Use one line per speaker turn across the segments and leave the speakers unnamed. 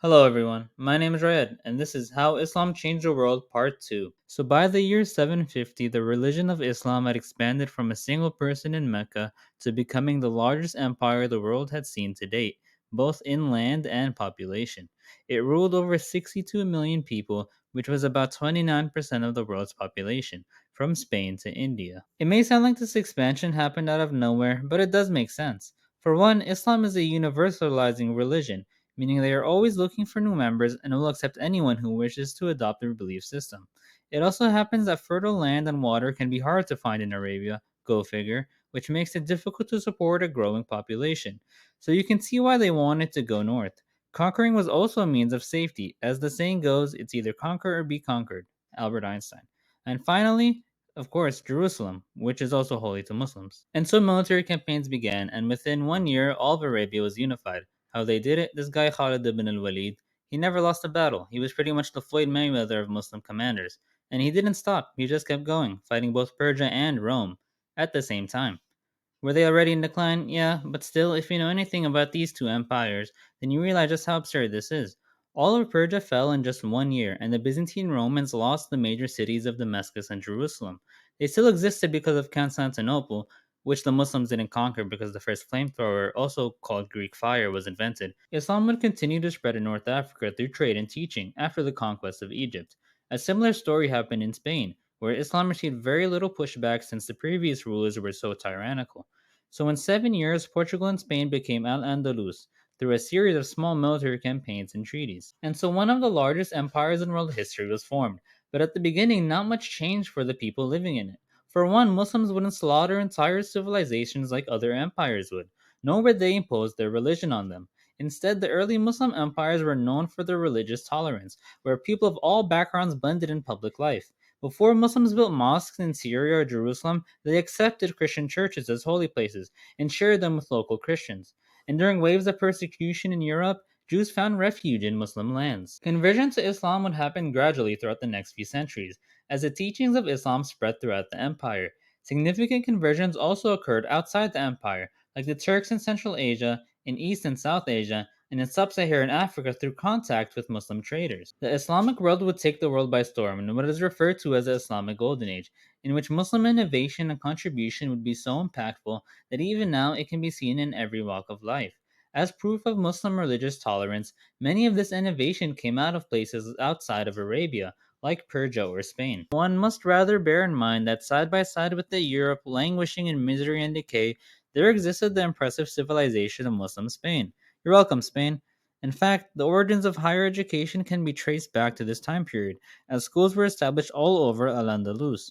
Hello, everyone. My name is Rayed, and this is How Islam Changed the World, Part 2. So, by the year 750, the religion of Islam had expanded from a single person in Mecca to becoming the largest empire the world had seen to date, both in land and population. It ruled over 62 million people, which was about 29% of the world's population, from Spain to India. It may sound like this expansion happened out of nowhere, but it does make sense. For one, Islam is a universalizing religion, meaning they are always looking for new members and will accept anyone who wishes to adopt their belief system. It also happens that fertile land and water can be hard to find in Arabia, go figure, which makes it difficult to support a growing population. So you can see why they wanted to go north. Conquering was also a means of safety. As the saying goes, it's either conquer or be conquered. Albert Einstein. And finally, of course, Jerusalem, which is also holy to Muslims. And so military campaigns began, and within 1 year, all of Arabia was unified. How they did it? This guy Khalid ibn al-Walid, he never lost a battle. He was pretty much the Floyd Mayweather of Muslim commanders. And he didn't stop. He just kept going, fighting both Persia and Rome at the same time. Were they already in decline? Yeah, but still, if you know anything about these two empires, then you realize just how absurd this is. All of Persia fell in just 1 year, and the Byzantine Romans lost the major cities of Damascus and Jerusalem. They still existed because of Constantinople, which the Muslims didn't conquer because the first flamethrower, also called Greek fire, was invented. Islam would continue to spread in North Africa through trade and teaching after the conquest of Egypt. A similar story happened in Spain, where Islam received very little pushback since the previous rulers were so tyrannical. So in 7 years, Portugal and Spain became Al Andalus through a series of small military campaigns and treaties. And so one of the largest empires in world history was formed. But at the beginning, not much changed for the people living in it. For one, Muslims wouldn't slaughter entire civilizations like other empires would, nor would they impose their religion on them. Instead, the early Muslim empires were known for their religious tolerance, where people of all backgrounds blended in public life. Before Muslims built mosques in Syria or Jerusalem, they accepted Christian churches as holy places and shared them with local Christians. And during waves of persecution in Europe, Jews found refuge in Muslim lands. Conversion to Islam would happen gradually throughout the next few centuries, as the teachings of Islam spread throughout the empire. Significant conversions also occurred outside the empire, like the Turks in Central Asia, in East and South Asia, and in sub Saharan Africa through contact with Muslim traders. The Islamic world would take the world by storm in what is referred to as the Islamic Golden Age, in which Muslim innovation and contribution would be so impactful that even now it can be seen in every walk of life. As proof of Muslim religious tolerance, many of this innovation came out of places outside of Arabia, like Persia or Spain. One must rather bear in mind that side by side with the Europe languishing in misery and decay, there existed the impressive civilization of Muslim Spain. You're welcome, Spain. In fact, the origins of higher education can be traced back to this time period, as schools were established all over Al Andalus.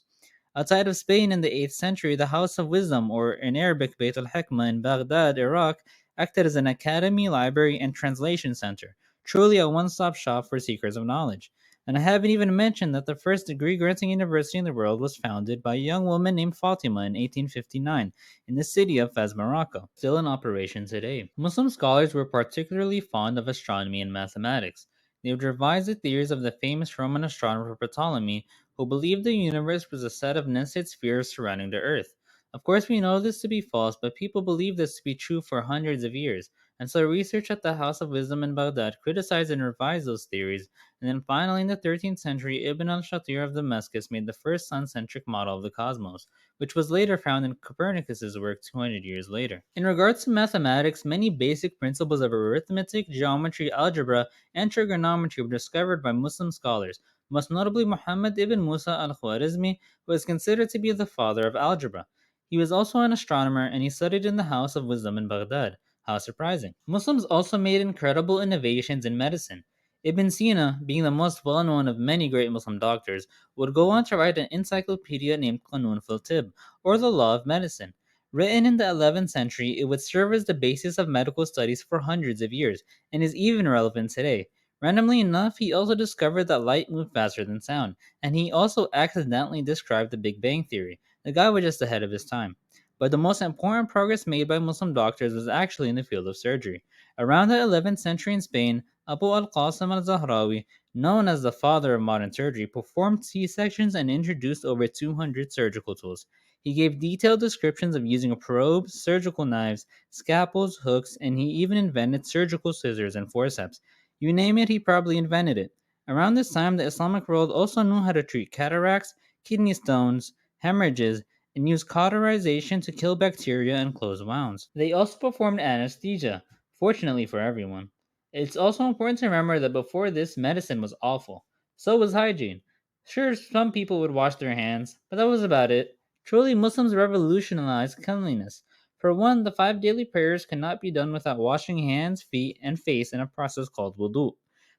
Outside of Spain in the 8th century, the House of Wisdom, or in Arabic Beit al Hikmah in Baghdad, Iraq, acted as an academy, library, and translation center, truly a one stop shop for seekers of knowledge. And I haven't even mentioned that the first degree granting university in the world was founded by a young woman named Fatima in 1859 in the city of Fez, Morocco, still in operation today. Muslim scholars were particularly fond of astronomy and mathematics. They would revise the theories of the famous Roman astronomer Ptolemy, who believed the universe was a set of nested spheres surrounding the Earth. Of course, we know this to be false, but people believed this to be true for hundreds of years, and so research at the House of Wisdom in Baghdad criticized and revised those theories, and then finally in the 13th century, Ibn al-Shatir of Damascus made the first sun-centric model of the cosmos, which was later found in Copernicus's work 200 years later. In regards to mathematics, many basic principles of arithmetic, geometry, algebra, and trigonometry were discovered by Muslim scholars, most notably Muhammad ibn Musa al-Khwarizmi, who is considered to be the father of algebra. He was also an astronomer and he studied in the House of Wisdom in Baghdad. How surprising. Muslims also made incredible innovations in medicine. Ibn Sina, being the most well known of many great Muslim doctors, would go on to write an encyclopedia named Qanun fil Tib, or the Law of Medicine. Written in the 11th century, it would serve as the basis of medical studies for hundreds of years, and is even relevant today. Randomly enough, he also discovered that light moved faster than sound, and he also accidentally described the Big Bang Theory. The guy was just ahead of his time. But the most important progress made by Muslim doctors was actually in the field of surgery. Around the 11th century in Spain, Abu al-Qasim al-Zahrawi, known as the father of modern surgery, performed C-sections and introduced over 200 surgical tools. He gave detailed descriptions of using probes, surgical knives, scalpels, hooks, and he even invented surgical scissors and forceps. You name it, he probably invented it. Around this time, the Islamic world also knew how to treat cataracts, kidney stones, hemorrhages, and used cauterization to kill bacteria and close wounds. They also performed anesthesia, fortunately for everyone. It's also important to remember that before this, medicine was awful. So was hygiene. Sure, some people would wash their hands, but that was about it. Truly, Muslims revolutionized cleanliness. For one, the 5 daily prayers cannot be done without washing hands, feet, and face in a process called wudu.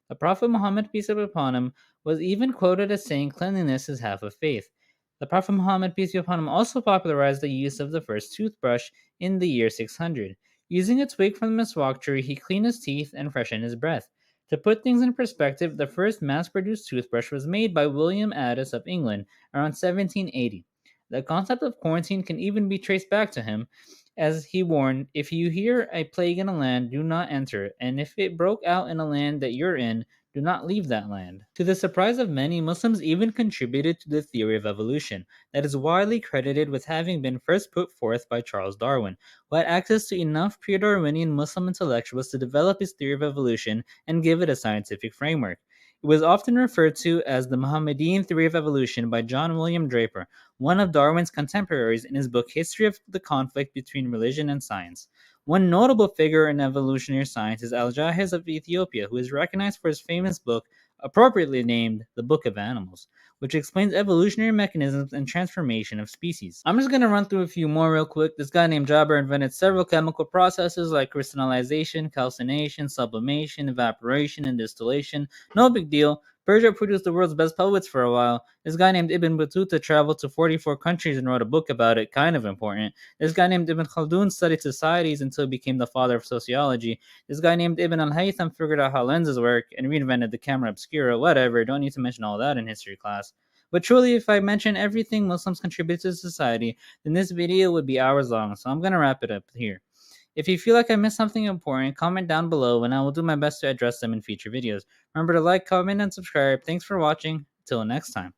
The Prophet Muhammad, peace be upon him, was even quoted as saying cleanliness is half of faith. The Prophet Muhammad, peace be upon him, also popularized the use of the first toothbrush in the year 600. Using a twig from the miswak tree, he cleaned his teeth and freshened his breath. To put things in perspective, the first mass produced toothbrush was made by William Addis of England around 1780. The concept of quarantine can even be traced back to him, as he warned, if you hear a plague in a land, do not enter it, and if it broke out in a land that you're in, do not leave that land. To the surprise of many, Muslims even contributed to the theory of evolution, that is widely credited with having been first put forth by Charles Darwin, who had access to enough pre Darwinian Muslim intellectuals to develop his theory of evolution and give it a scientific framework. It was often referred to as the Mohammedan theory of evolution by John William Draper, one of Darwin's contemporaries, in his book History of the Conflict Between Religion and Science. One notable figure in evolutionary science is Al-Jahiz of Ethiopia, who is recognized for his famous book, appropriately named The Book of Animals, which explains evolutionary mechanisms and transformation of species. I'm just going to run through a few more real quick. This guy named Jaber invented several chemical processes like crystallization, calcination, sublimation, evaporation, and distillation. No big deal. Persia produced the world's best poets for a while. This guy named Ibn Battuta traveled to 44 countries and wrote a book about it, kind of important. This guy named Ibn Khaldun studied societies until he became the father of sociology. This guy named Ibn al-Haytham figured out how lenses work and reinvented the camera obscura, whatever, don't need to mention all that in history class. But truly, if I mention everything Muslims contribute to society, then this video would be hours long, so I'm gonna wrap it up here. If you feel like I missed something important, comment down below and I will do my best to address them in future videos. Remember to like, comment, and subscribe. Thanks for watching. Till next time.